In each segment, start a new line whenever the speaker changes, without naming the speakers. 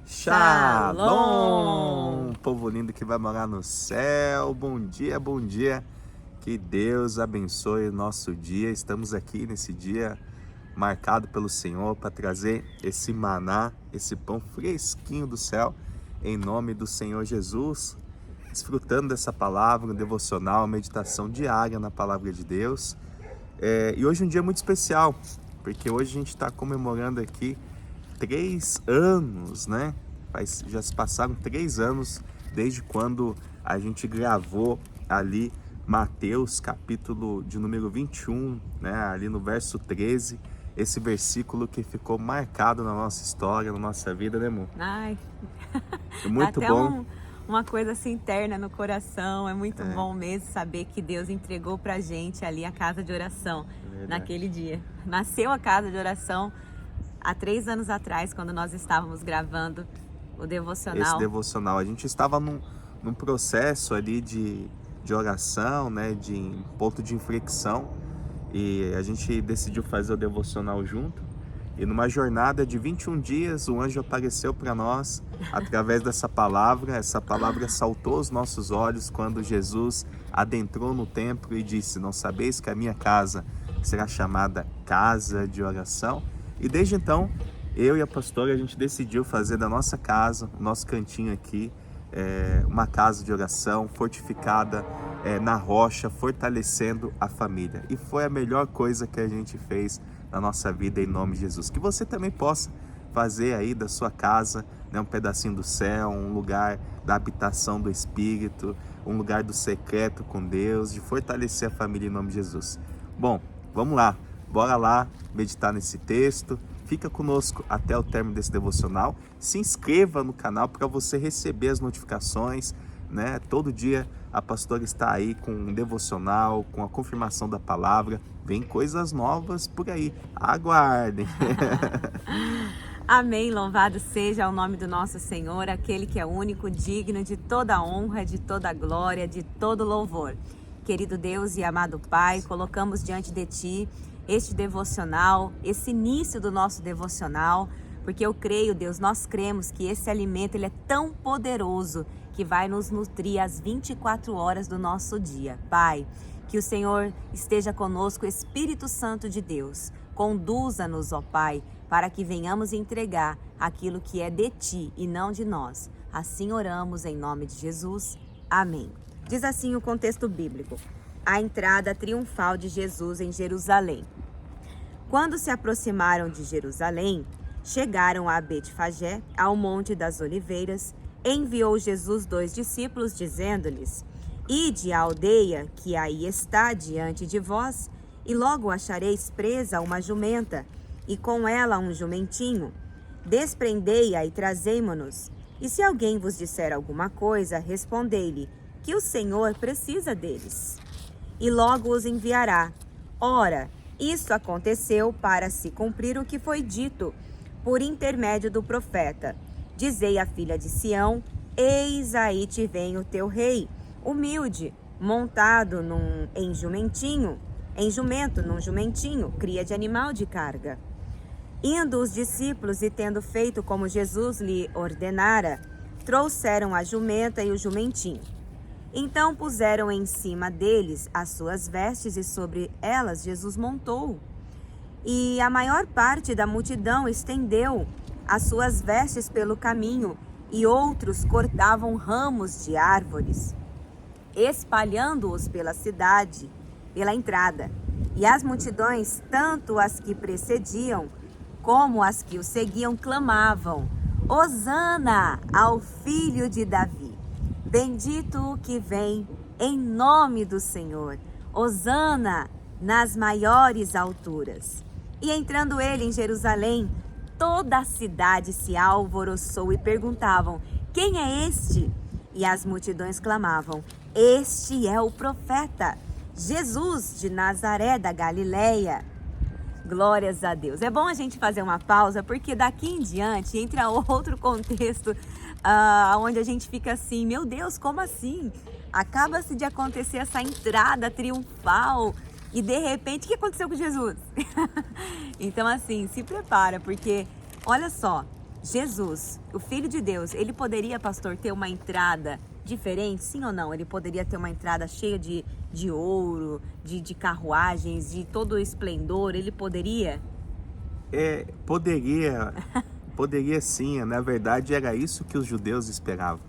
Shalom! Povo lindo que vai morar no céu, bom dia, bom dia. Que Deus abençoe o nosso dia. Estamos aqui nesse dia marcado pelo Senhor para trazer esse maná, esse pão fresquinho do céu, em nome do Senhor Jesus. Desfrutando dessa palavra, um devocional, meditação diária na palavra de Deus. E hoje é um dia muito especial, porque hoje a gente está comemorando aqui 3 anos, né? Já se passaram 3 anos desde quando a gente gravou ali Mateus, capítulo de número 21, né? Ali no verso 13, esse versículo que ficou marcado na nossa história, na nossa vida, né, amor?
Ai,
Muito
até
bom.
uma coisa assim interna no coração, é muito bom mesmo saber que Deus entregou pra gente ali a casa de oração naquele dia. Nasceu a casa de oração há 3 anos atrás, quando nós estávamos gravando o devocional.
Esse devocional, a gente estava num processo ali de oração, né, de ponto de inflexão, e a gente decidiu fazer o devocional junto. E numa jornada de 21 dias, o anjo apareceu para nós através dessa palavra. Essa palavra saltou aos nossos olhos quando Jesus adentrou no templo e disse: "Não sabeis que a minha casa será chamada casa de oração?" E desde então, eu e a pastora, a gente decidiu fazer da nossa casa, o nosso cantinho aqui, uma casa de oração fortificada na rocha, fortalecendo a família. E foi a melhor coisa que a gente fez na nossa vida, em nome de Jesus. Que você também possa fazer aí da sua casa, né, um pedacinho do céu, um lugar da habitação do Espírito, um lugar do secreto com Deus, de fortalecer a família em nome de Jesus. Bom, vamos lá, bora lá meditar nesse texto. Fica conosco até o término desse devocional. Se inscreva no canal para você receber as notificações, né? Todo dia a pastora está aí com um devocional, com a confirmação da palavra. Vem coisas novas por aí. Aguardem.
Amém, louvado seja o nome do nosso Senhor, aquele que é único, digno de toda honra, de toda glória, de todo louvor. Querido Deus e amado Pai, colocamos diante de Ti este devocional, esse início do nosso devocional, porque eu creio, Deus, nós cremos que esse alimento ele é tão poderoso que vai nos nutrir as 24 horas do nosso dia. Pai, que o Senhor esteja conosco, Espírito Santo de Deus, conduza-nos, ó Pai, para que venhamos entregar aquilo que é de Ti e não de nós. Assim oramos em nome de Jesus. Amém. Diz assim o contexto bíblico: a entrada triunfal de Jesus em Jerusalém. Quando se aproximaram de Jerusalém, chegaram a Betfagé, ao Monte das Oliveiras. Enviou Jesus 2 discípulos, dizendo-lhes: Ide à aldeia que aí está diante de vós, e logo achareis presa uma jumenta, e com ela um jumentinho. Desprendei-a e trazei-mo-nos. E se alguém vos disser alguma coisa, respondei-lhe que o Senhor precisa deles, e logo os enviará. Ora, isso aconteceu para se cumprir o que foi dito por intermédio do profeta: Dizei à filha de Sião: Eis aí te vem o teu rei, humilde, montado em jumento, num jumentinho, cria de animal de carga. Indo os discípulos e tendo feito como Jesus lhe ordenara, trouxeram a jumenta e o jumentinho. Então puseram em cima deles as suas vestes e sobre elas Jesus montou. E a maior parte da multidão estendeu as suas vestes pelo caminho, e outros cortavam ramos de árvores, espalhando-os pela cidade, pela entrada. E as multidões, tanto as que precediam como as que o seguiam, clamavam: Hosana ao filho de Davi! Bendito o que vem em nome do Senhor. Hosana nas maiores alturas. E entrando ele em Jerusalém, toda a cidade se alvoroçou e perguntavam: Quem é este? E as multidões clamavam: Este é o profeta Jesus de Nazaré da Galileia. Glórias a Deus. É bom a gente fazer uma pausa, porque daqui em diante entra outro contexto onde a gente fica assim: meu Deus, como assim? Acaba-se de acontecer essa entrada triunfal e de repente, o que aconteceu com Jesus? Então assim, se prepara, porque olha só, Jesus, o Filho de Deus, ele poderia, pastor, ter uma entrada diferente, sim ou não? Ele poderia ter uma entrada cheia de ouro, de carruagens, de todo o esplendor, ele poderia?
Poderia sim, na verdade era isso que os judeus esperavam.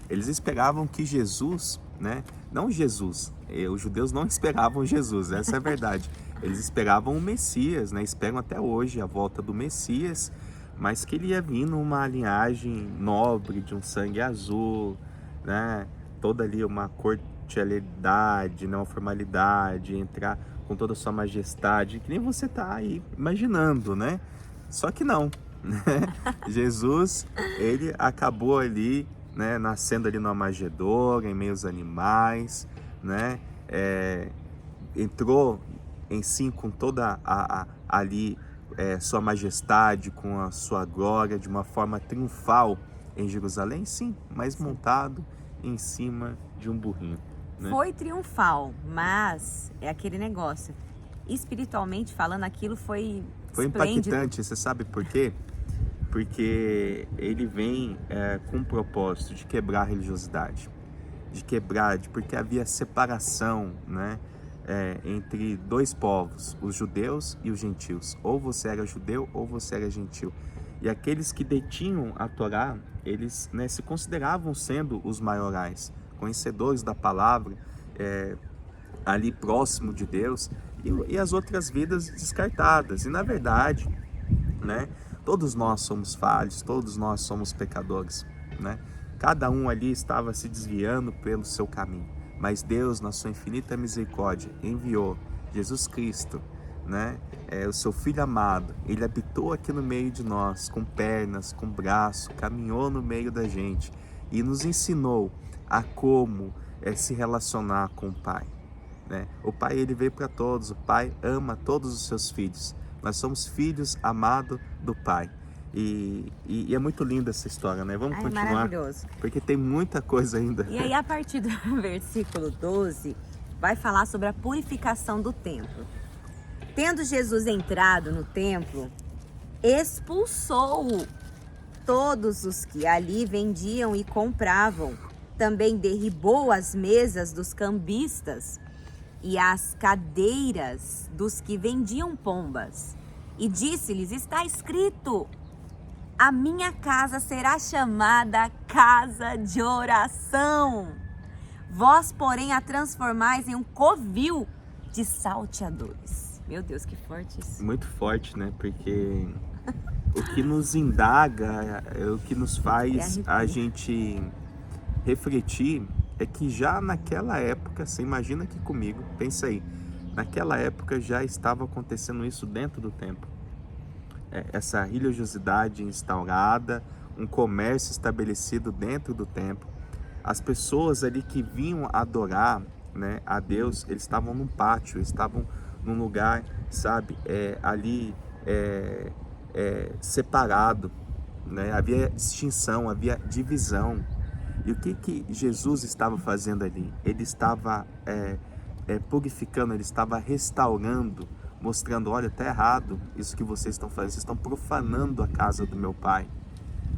Eles esperavam que Jesus, né? Não Jesus, os judeus não esperavam Jesus, essa é a verdade. Eles esperavam o Messias, né? Esperam até hoje a volta do Messias, mas que ele ia vir numa linhagem nobre, de um sangue azul, né? Toda ali uma cordialidade, né? Uma formalidade, entrar com toda a sua majestade, que nem você tá aí imaginando, né? Só que não, né? Jesus, ele acabou ali, né? Nascendo ali numa manjedoura, em meio aos animais, né? Entrou em si com toda ali sua majestade, com a sua glória, de uma forma triunfal em Jerusalém, sim, mas montado em cima de um burrinho, né?
Foi triunfal, mas é aquele negócio, espiritualmente falando, aquilo foi esplêndido.
Impactante, você sabe por quê? Porque ele vem com o propósito de quebrar a religiosidade, porque havia separação, né? Entre dois povos, os judeus e os gentios. Ou você era judeu ou você era gentil. E aqueles que detinham a Torá, eles, né, se consideravam sendo os maiorais, conhecedores da palavra, ali próximo de Deus, e as outras vidas descartadas. E na verdade, né, todos nós somos falhos, todos nós somos pecadores, né? Cada um ali estava se desviando pelo seu caminho. Mas Deus, na sua infinita misericórdia, enviou Jesus Cristo, né? O seu Filho amado. Ele habitou aqui no meio de nós, com pernas, com braço, caminhou no meio da gente e nos ensinou a como se relacionar com o Pai, né? O Pai, ele veio para todos. O Pai ama todos os seus filhos. Nós somos filhos amados do Pai. E é muito linda essa história, né? Vamos continuar,
maravilhoso.
Porque tem muita coisa ainda.
E aí, a partir do versículo 12, vai falar sobre a purificação do templo. Tendo Jesus entrado no templo, expulsou todos os que ali vendiam e compravam. Também derribou as mesas dos cambistas e as cadeiras dos que vendiam pombas. E disse-lhes: está escrito: a minha casa será chamada casa de oração. Vós, porém, a transformais em um covil de salteadores. Meu Deus, que forte isso.
Muito forte, né? Porque o que nos indaga, o que nos faz a gente refletir é que já naquela época, você imagina aqui comigo, pensa aí, naquela época já estava acontecendo isso dentro do templo. Essa religiosidade instaurada, um comércio estabelecido dentro do templo. As pessoas ali que vinham adorar, né, a Deus, eles estavam num pátio, eles estavam num lugar, sabe, ali separado, né? Havia distinção, havia divisão. E o que Jesus estava fazendo ali? Ele estava purificando, ele estava restaurando, mostrando: olha, está errado isso que vocês estão fazendo, vocês estão profanando a casa do meu Pai,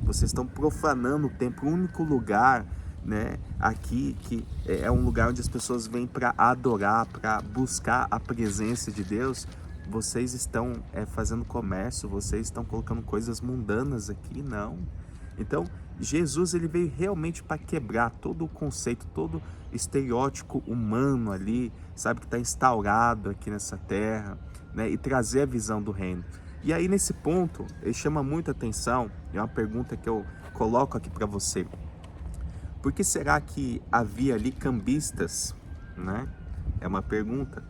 vocês estão profanando o templo, o único lugar, né, aqui que é um lugar onde as pessoas vêm para adorar, para buscar a presença de Deus. Vocês estão fazendo comércio, vocês estão colocando coisas mundanas aqui, não. Então, Jesus, ele veio realmente para quebrar todo o conceito, todo o estereótipo humano ali, sabe, que está instaurado aqui nessa terra, né, e trazer a visão do reino. E aí, nesse ponto, ele chama muita atenção, é uma pergunta que eu coloco aqui para você. Por que será que havia ali cambistas, né? É uma pergunta.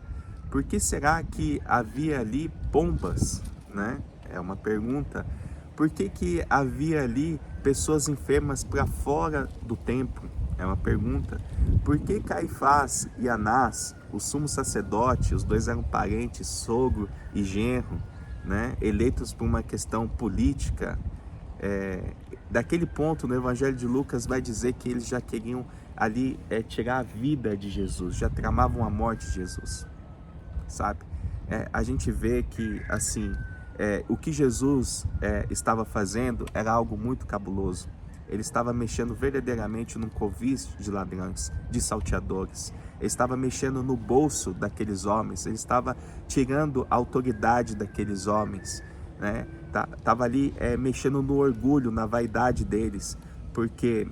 Por que será que havia ali pombas, né? É uma pergunta. Por que havia ali pessoas enfermas para fora do templo? É uma pergunta. Por que Caifás e Anás, o sumo sacerdote, os dois eram parentes, sogro e genro, né? Eleitos por uma questão política? Daquele ponto, no Evangelho de Lucas vai dizer que eles já queriam ali tirar a vida de Jesus, já tramavam a morte de Jesus, sabe? A gente vê que, assim, o que Jesus estava fazendo era algo muito cabuloso. Ele estava mexendo verdadeiramente num covil de ladrões, de salteadores. Ele estava mexendo no bolso daqueles homens. Ele estava tirando a autoridade daqueles homens, né? Estava ali mexendo no orgulho, na vaidade deles. Porque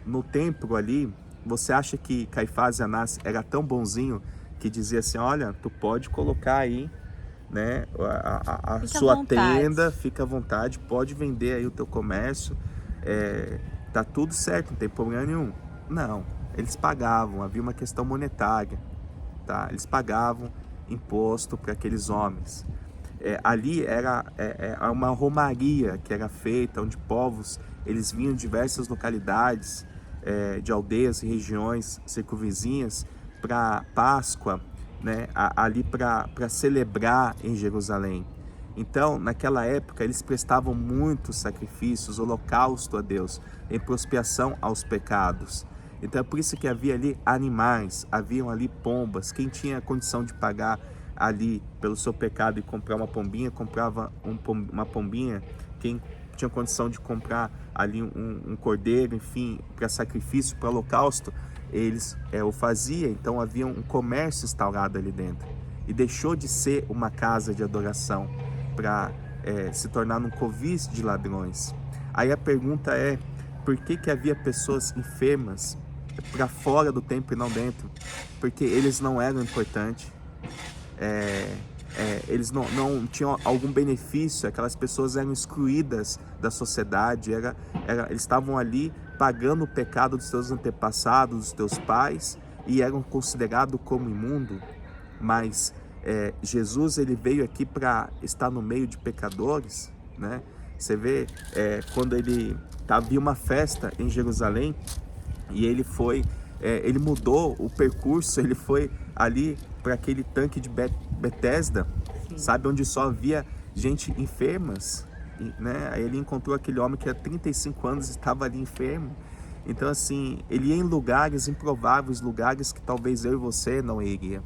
no templo ali, você acha que Caifás e Anás era tão bonzinho que dizia assim, olha, tu pode colocar aí, né, a sua tenda, fica à vontade, pode vender aí o teu comércio, tá tudo certo, não tem problema nenhum. Não, eles pagavam, havia uma questão monetária, tá? Eles pagavam imposto para aqueles homens. Ali era uma romaria que era feita, onde povos, eles vinham de diversas localidades, de aldeias e regiões circunvizinhas, para Páscoa, né, ali para celebrar em Jerusalém. Então, naquela época, eles prestavam muitos sacrifícios, holocausto a Deus, em expiação aos pecados. Então, é por isso que havia ali animais, haviam ali pombas. Quem tinha condição de pagar ali pelo seu pecado e comprar uma pombinha, comprava uma pombinha. Quem tinha condição de comprar ali um cordeiro, enfim, para sacrifício, para holocausto, eles o faziam. Então havia um comércio instaurado ali dentro e deixou de ser uma casa de adoração para se tornar um covil de ladrões. Aí a pergunta é, por que havia pessoas enfermas para fora do templo e não dentro? Porque eles não eram importantes, eles não tinham algum benefício, aquelas pessoas eram excluídas da sociedade, eles estavam ali pagando o pecado dos seus antepassados, dos teus pais, e eram considerados como imundo. Mas Jesus, ele veio aqui para estar no meio de pecadores, né? Você vê quando havia uma festa em Jerusalém e ele mudou o percurso, ele foi ali para aquele tanque de Betesda, sabe, onde só havia gente enfermas, né? Aí ele encontrou aquele homem que há 35 anos estava ali enfermo. Então assim, ele ia em lugares improváveis, lugares que talvez eu e você não iria,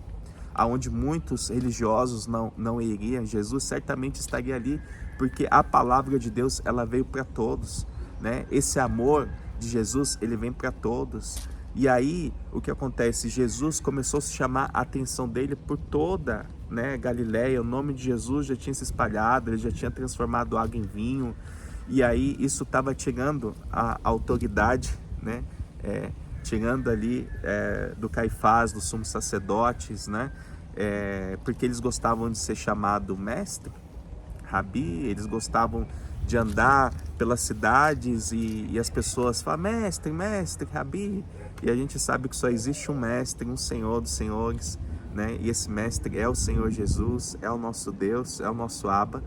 aonde muitos religiosos não iriam. Jesus certamente estaria ali, porque a palavra de Deus, ela veio para todos, né? Esse amor de Jesus, ele vem para todos. E aí, o que acontece? Jesus começou a se chamar a atenção dele por toda, né, Galileia. O nome de Jesus já tinha se espalhado, ele já tinha transformado água em vinho. E aí, isso estava tirando a autoridade, né, tirando ali do Caifás, dos sumos sacerdotes, né, porque eles gostavam de ser chamado mestre, rabi, eles gostavam de andar pelas cidades e as pessoas falam, mestre, mestre, rabi. E a gente sabe que só existe um mestre, um Senhor dos senhores, né? E esse mestre é o Senhor Jesus, é o nosso Deus, é o nosso Abba,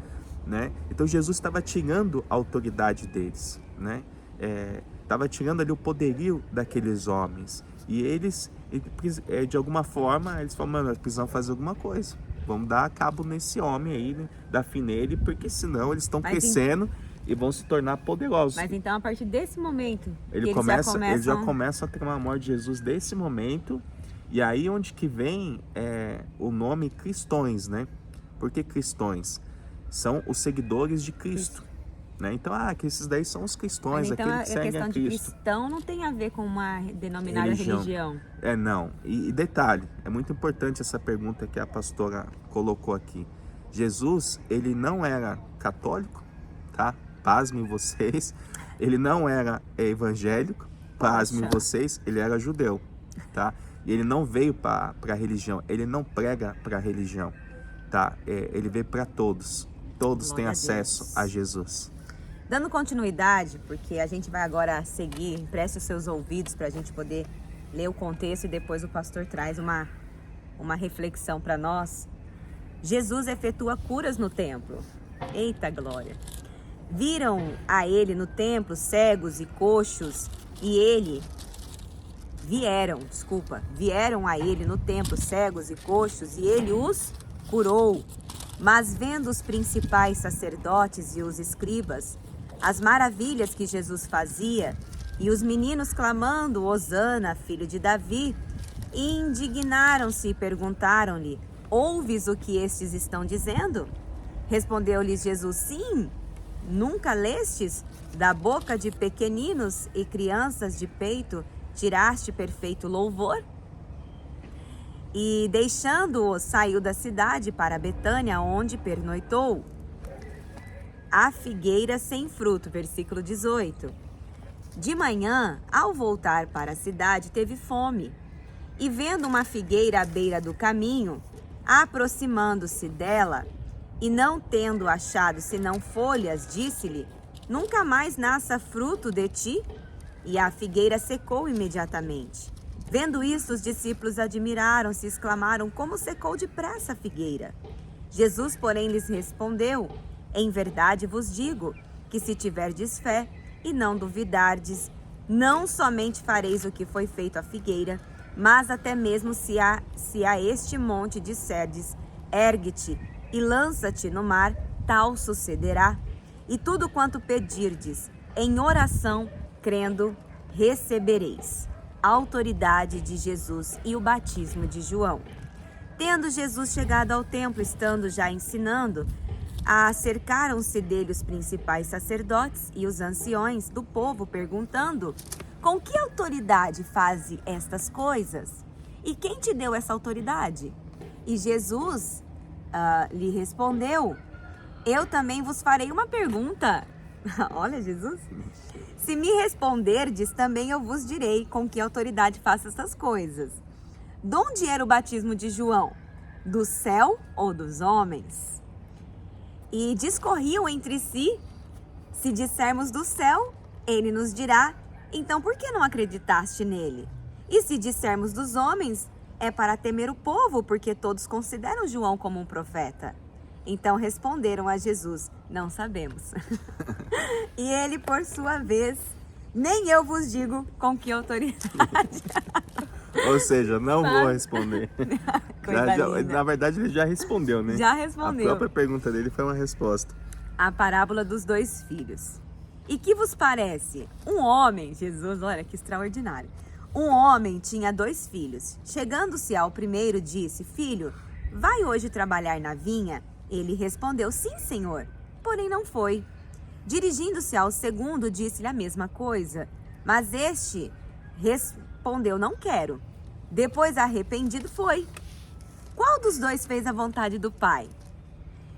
né? Então Jesus estava tirando a autoridade deles, né? Estava tirando ali o poderio daqueles homens. E eles, de alguma forma, eles falaram, mano, nós precisamos fazer alguma coisa. Vamos dar cabo nesse homem aí, né? Dar fim nele, porque senão eles estão crescendo e vão se tornar poderosos.
Mas então, a partir desse momento,
eles já começam a tramar a morte de Jesus desse momento. E aí onde que vem o nome cristões, né? Por que cristões? São os seguidores de Cristo, né? Então, que esses daí são os cristões,
então,
aqueles que seguem a Cristo.
A questão de cristão não tem a ver com uma denominada religião.
Não. E detalhe, é muito importante essa pergunta que a pastora colocou aqui. Jesus, ele não era católico, tá? Pasmem vocês. Ele não era evangélico, pasmem vocês. Ele era judeu, tá? E ele não veio para a religião, ele não prega para a religião, tá? Ele veio para todos. Todos têm acesso a Jesus.
Dando continuidade, porque a gente vai agora seguir, preste os seus ouvidos para a gente poder ler o contexto e depois o pastor traz uma reflexão para nós. Jesus efetua curas no templo. Eita glória! Viram a ele no templo cegos e coxos vieram a ele no templo cegos e coxos e ele os curou. Mas vendo os principais sacerdotes e os escribas as maravilhas que Jesus fazia e os meninos clamando, Hosana, filho de Davi, indignaram-se e perguntaram-lhe, ouves o que estes estão dizendo? Respondeu-lhes Jesus: sim, nunca lestes? Da boca de pequeninos e crianças de peito tiraste perfeito louvor? E deixando-o, saiu da cidade para Betânia, onde pernoitou. A figueira sem fruto, versículo 18. De manhã, ao voltar para a cidade, teve fome. E vendo uma figueira à beira do caminho, aproximando-se dela, e não tendo achado senão folhas, disse-lhe: nunca mais nasça fruto de ti? E a figueira secou imediatamente. Vendo isto, os discípulos admiraram-se e exclamaram: como secou depressa a figueira? Jesus, porém, lhes respondeu: em verdade vos digo que se tiverdes fé e não duvidardes, não somente fareis o que foi feito à figueira, mas até mesmo se a este monte disserdes: ergue-te e lança-te no mar, tal sucederá. E tudo quanto pedirdes em oração, crendo, recebereis. A autoridade de Jesus e o batismo de João. Tendo Jesus chegado ao templo, estando já ensinando, acercaram-se dele os principais sacerdotes e os anciões do povo, perguntando: com que autoridade faz estas coisas? E quem te deu essa autoridade? E Jesus lhe respondeu: eu também vos farei uma pergunta. Olha, Jesus. Se me responderdes, também eu vos direi com que autoridade faço essas coisas. De onde era o batismo de João? Do céu ou dos homens? E discorriam entre si: se dissermos do céu, ele nos dirá: então por que não acreditaste nele? E se dissermos dos homens, é para temer o povo, porque todos consideram João como um profeta. Então responderam a Jesus: não sabemos. E ele, por sua vez: nem eu vos digo com que autoridade.
Ou seja, não vou responder.
Linda.
Na verdade, ele já respondeu, né?
Já respondeu.
A própria pergunta dele foi uma resposta.
A parábola dos 2 filhos. E que vos parece? Um homem, Jesus, olha que extraordinário. Um homem tinha 2 filhos. Chegando-se ao primeiro, disse: filho, vai hoje trabalhar na vinha? Ele respondeu: sim, senhor. Porém não foi. Dirigindo-se ao segundo, disse-lhe a mesma coisa. Mas este respondeu: não quero. Depois, arrependido, foi. Qual dos 2 fez a vontade do Pai?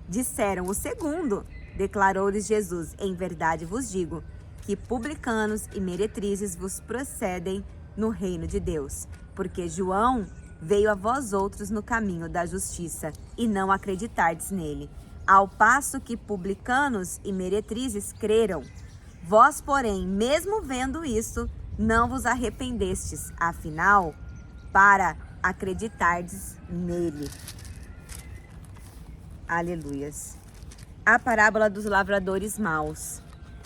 Disseram: o segundo. Declarou-lhes Jesus: em verdade vos digo que publicanos e meretrizes vos precedem no reino de Deus. Porque João veio a vós outros no caminho da justiça, e não acreditardes nele. Ao passo que publicanos e meretrizes creram. Vós, porém, mesmo vendo isso, não vos arrependestes, afinal, para acreditardes nele. Aleluias. A parábola dos lavradores maus.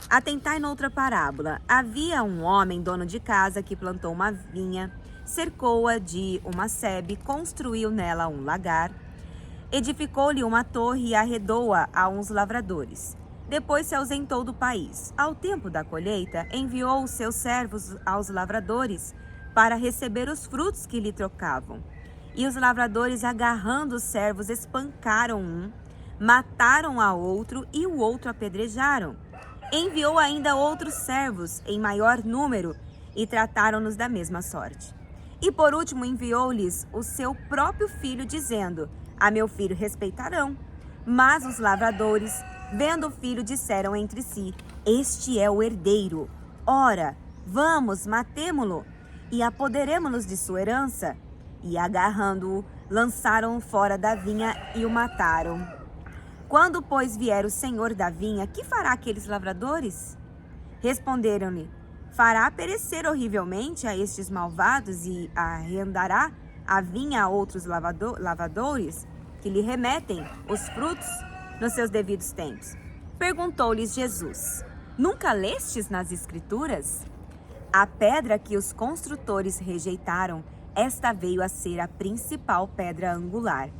Atentai noutra parábola. Havia um homem, dono de casa, que plantou uma vinha, cercou-a de uma sebe, construiu nela um lagar, edificou-lhe uma torre e arredou-a a uns lavradores. Depois se ausentou do país. Ao tempo da colheita, enviou os seus servos aos lavradores para receber os frutos que lhe trocavam. E os lavradores, agarrando os servos, espancaram um, mataram a outro e o outro apedrejaram. Enviou ainda outros servos em maior número e trataram-nos da mesma sorte. E por último enviou-lhes o seu próprio filho, dizendo: a meu filho respeitarão. Mas os lavradores, vendo o filho, disseram entre si: este é o herdeiro. Ora, vamos, matemo-lo e apoderemo-nos de sua herança. E agarrando-o, lançaram-o fora da vinha e o mataram. Quando, pois, vier o senhor da vinha, que fará aqueles lavradores? Responderam-lhe: fará perecer horrivelmente a estes malvados e arrendará a vinha a outros lavradores que lhe remetem os frutos nos seus devidos tempos. Perguntou-lhes Jesus: nunca lestes nas Escrituras? A pedra que os construtores rejeitaram, esta veio a ser a principal pedra angular.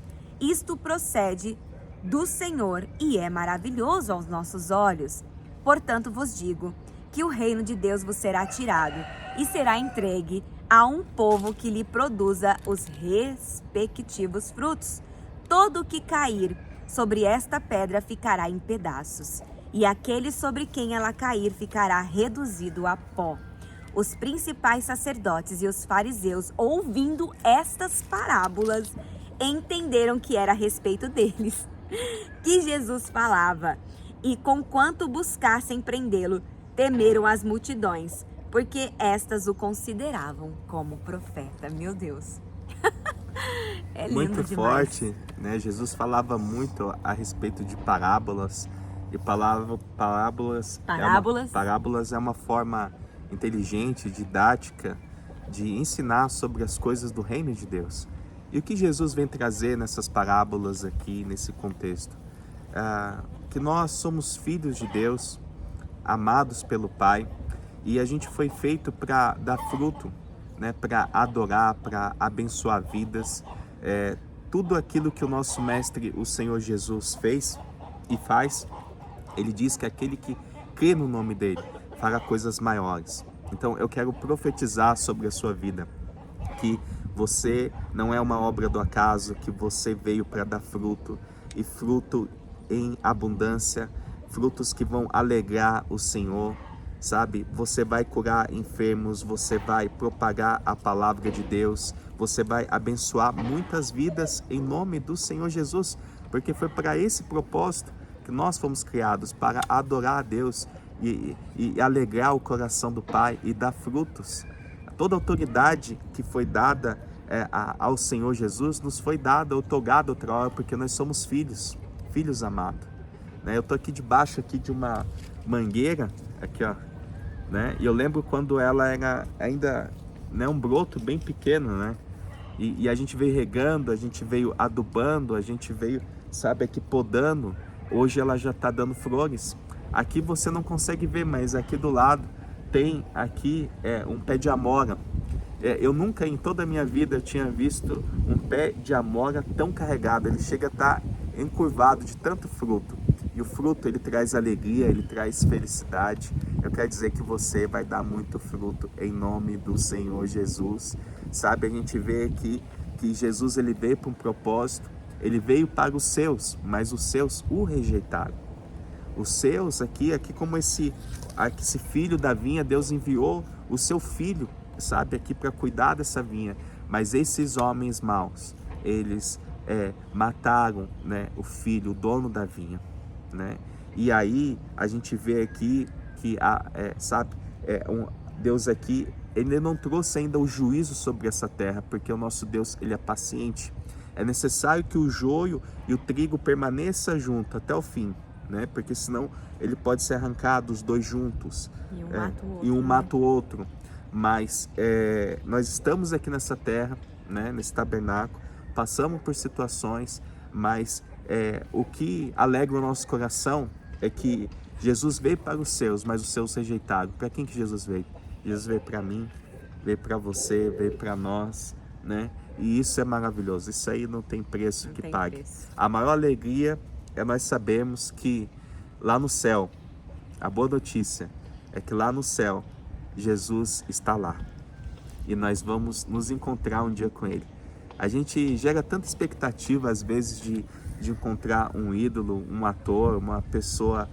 Isto procede do Senhor e é maravilhoso aos nossos olhos. Portanto vos digo que o reino de Deus vos será tirado e será entregue a um povo que lhe produza os respectivos frutos. Todo o que cair sobre esta pedra ficará em pedaços, e aquele sobre quem ela cair ficará reduzido a pó. Os principais sacerdotes e os fariseus, ouvindo estas parábolas, entenderam que era a respeito deles que Jesus falava, e conquanto buscassem prendê-lo, temeram as multidões, porque estas o consideravam como profeta. Meu Deus. É lindo
Muito
demais.
forte, né? Jesus falava muito a respeito de parábolas, e parábolas é uma forma inteligente, didática de ensinar sobre as coisas do reino de Deus. E o que Jesus vem trazer nessas parábolas aqui, nesse contexto? Que nós somos filhos de Deus, amados pelo Pai, e a gente foi feito para dar fruto, né? Para adorar, para abençoar vidas. Tudo aquilo que o nosso Mestre, o Senhor Jesus, fez e faz, Ele diz que aquele que crê no nome dele fará coisas maiores. Então eu quero profetizar sobre a sua vida, que você não é uma obra do acaso, que você veio para dar fruto, e fruto em abundância, frutos que vão alegrar o Senhor, sabe? Você vai curar enfermos, você vai propagar a palavra de Deus, você vai abençoar muitas vidas em nome do Senhor Jesus, porque foi para esse propósito que nós fomos criados, para adorar a Deus e alegrar o coração do Pai e dar frutos. Toda autoridade que foi dada ao Senhor Jesus nos foi dada, otorgada outra hora, porque nós somos filhos amados. Eu estou aqui debaixo de uma mangueira, aqui ó, né? E eu lembro quando ela era ainda, né, um broto bem pequeno, né? E a gente veio regando, a gente veio adubando, a gente veio, sabe, aqui podando. Hoje ela já está dando flores. Aqui você não consegue ver, mas aqui do lado tem aqui um pé de amora. Eu nunca em toda a minha vida tinha visto um pé de amora tão carregado. Ele chega a estar encurvado de tanto fruto. E o fruto, ele traz alegria, ele traz felicidade. Eu quero dizer que você vai dar muito fruto em nome do Senhor Jesus. Sabe, a gente vê aqui que Jesus, ele veio para um propósito. Ele veio para os seus, mas os seus o rejeitaram. Os seus aqui como esse filho da vinha, Deus enviou o seu filho, sabe, aqui para cuidar dessa vinha. Mas esses homens maus, eles mataram, né, o filho, o dono da vinha, né? E aí a gente vê aqui que Deus aqui, ele não trouxe ainda o juízo sobre essa terra, porque o nosso Deus, ele é paciente. É necessário que o joio e o trigo permaneçam juntos até o fim, né? Porque senão ele pode ser arrancado os dois juntos e um mata o outro. Mas nós estamos aqui nessa terra, né? Nesse tabernáculo, passamos por situações, mas o que alegra o nosso coração é que Jesus veio para os seus, mas os seus rejeitaram. Para quem que Jesus veio? Jesus veio para mim, veio para você, veio para nós, né? E isso é maravilhoso, isso aí não tem preço que pague. A maior alegria é nós sabermos que lá no céu, a boa notícia é que lá no céu, Jesus está lá. E nós vamos nos encontrar um dia com Ele. A gente gera tanta expectativa às vezes de encontrar um ídolo, um ator, uma pessoa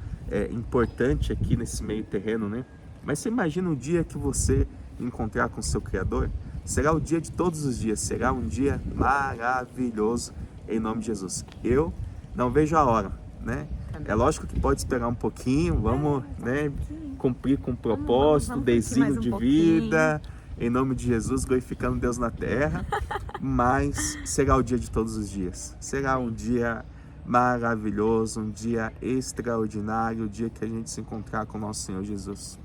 importante aqui nesse meio terreno, né? Mas você imagina um dia que você encontrar com o seu Criador? Será o dia de todos os dias, será um dia maravilhoso, em nome de Jesus. Eu não vejo a hora, né? É lógico que pode esperar um pouquinho, vamos, né, cumprir com o propósito, desígnio de vida, em nome de Jesus, glorificando Deus na terra, mas será o dia de todos os dias. Será um dia maravilhoso, um dia extraordinário, o dia que a gente se encontrar com o nosso Senhor Jesus.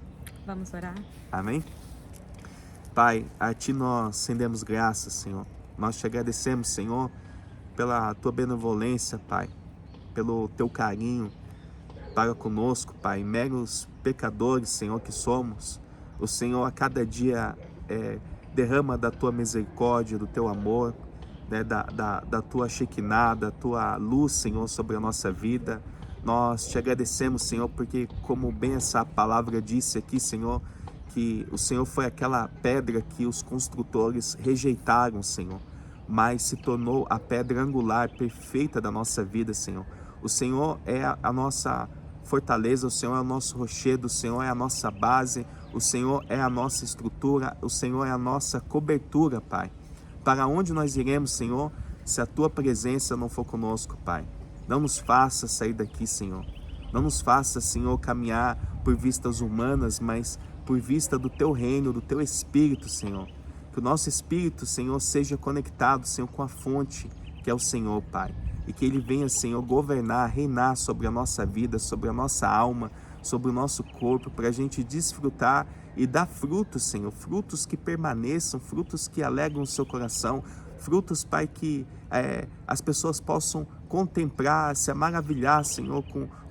Vamos orar?
Amém? Pai, a Ti nós rendemos graças, Senhor. Nós te agradecemos, Senhor, pela Tua benevolência, Pai, pelo Teu carinho para conosco, Pai, meros pecadores, Senhor, que somos. O Senhor a cada dia derrama da Tua misericórdia, do Teu amor, né, da Tua Shekinah, da Tua luz, Senhor, sobre a nossa vida. Nós te agradecemos, Senhor, porque como bem essa palavra disse aqui, Senhor, que o Senhor foi aquela pedra que os construtores rejeitaram, Senhor, mas se tornou a pedra angular perfeita da nossa vida, Senhor. O Senhor é a nossa fortaleza, o Senhor é o nosso rochedo, o Senhor é a nossa base, o Senhor é a nossa estrutura, o Senhor é a nossa cobertura, Pai. Para onde nós iremos, Senhor, se a Tua presença não for conosco, Pai? Não nos faça sair daqui, Senhor. Não nos faça, Senhor, caminhar por vistas humanas, mas por vista do Teu reino, do Teu Espírito, Senhor. Que o nosso Espírito, Senhor, seja conectado, Senhor, com a fonte, que é o Senhor, Pai. E que Ele venha, Senhor, governar, reinar sobre a nossa vida, sobre a nossa alma, sobre o nosso corpo, para a gente desfrutar e dar frutos, Senhor. Frutos que permaneçam, frutos que alegram o seu coração, frutos, Pai, que as pessoas possam contemplar, se maravilhar, Senhor,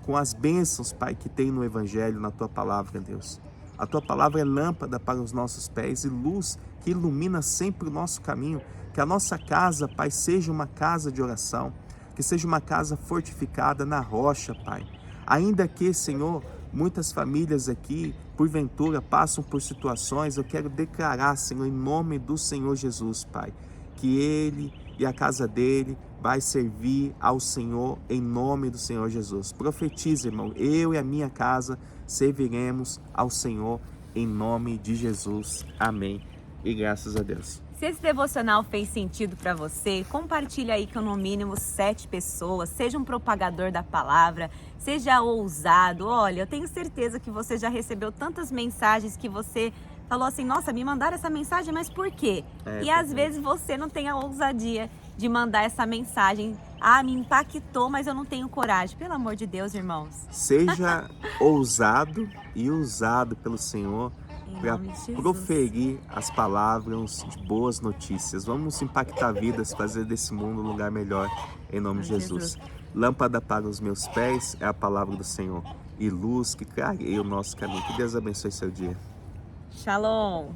com as bênçãos, Pai, que tem no Evangelho, na Tua Palavra, Deus. A Tua Palavra é lâmpada para os nossos pés e luz que ilumina sempre o nosso caminho. Que a nossa casa, Pai, seja uma casa de oração, que seja uma casa fortificada na rocha, Pai. Ainda que, Senhor, muitas famílias aqui, porventura, passam por situações, eu quero declarar, Senhor, em nome do Senhor Jesus, Pai, que ele e a casa dele vai servir ao Senhor em nome do Senhor Jesus. Profetiza, irmão, eu e a minha casa serviremos ao Senhor em nome de Jesus. Amém. E graças a Deus.
Se esse devocional fez sentido para você, compartilha aí com no mínimo 7 pessoas, seja um propagador da palavra, seja ousado. Olha, eu tenho certeza que você já recebeu tantas mensagens que você falou assim, nossa, me mandaram essa mensagem, mas por quê? E às vezes você não tem a ousadia de mandar essa mensagem. Ah, me impactou, mas eu não tenho coragem. Pelo amor de Deus, irmãos.
Seja ousado e usado pelo Senhor para proferir as palavras de boas notícias. Vamos impactar vidas, fazer desse mundo um lugar melhor, em nome de Jesus. Lâmpada para os meus pés é a palavra do Senhor e luz que clareia o nosso caminho. Que Deus abençoe seu dia.
Shalom.